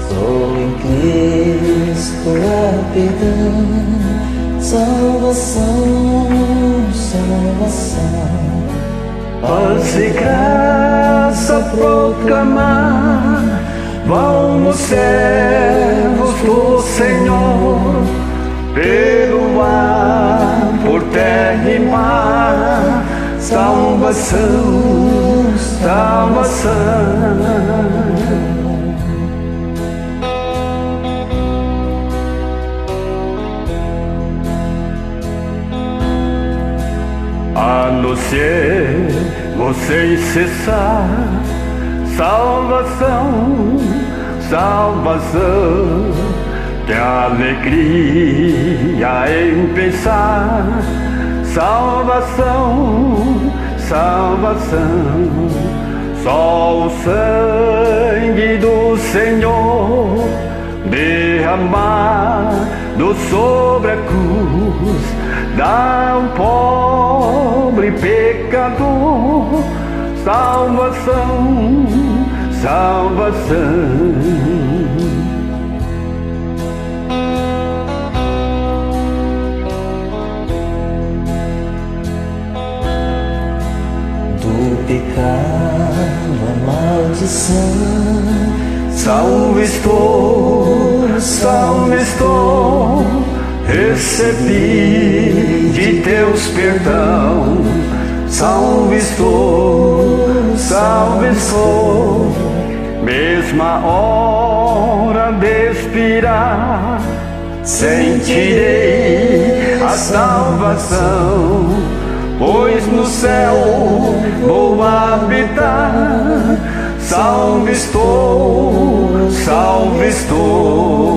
Sou em Cristo há perdão, salvação, salvação. Paz e graça proclamar, vamos servos do Senhor, pelo ar, por terra e mar, salvação, salvação. Anunciemos sem cessar, salvação, salvação. Que alegria em pensar, salvação, salvação. Só o sangue do Senhor derramado sobre a cruz dá um pobre pecador salvação, salvação. Do pecado a maldição, salvo estou, recebi de Deus perdão. Salvo estou, mesma hora de expirar, sentirei a salvação, pois no céu vou habitar. Salvo estou, salvo estou.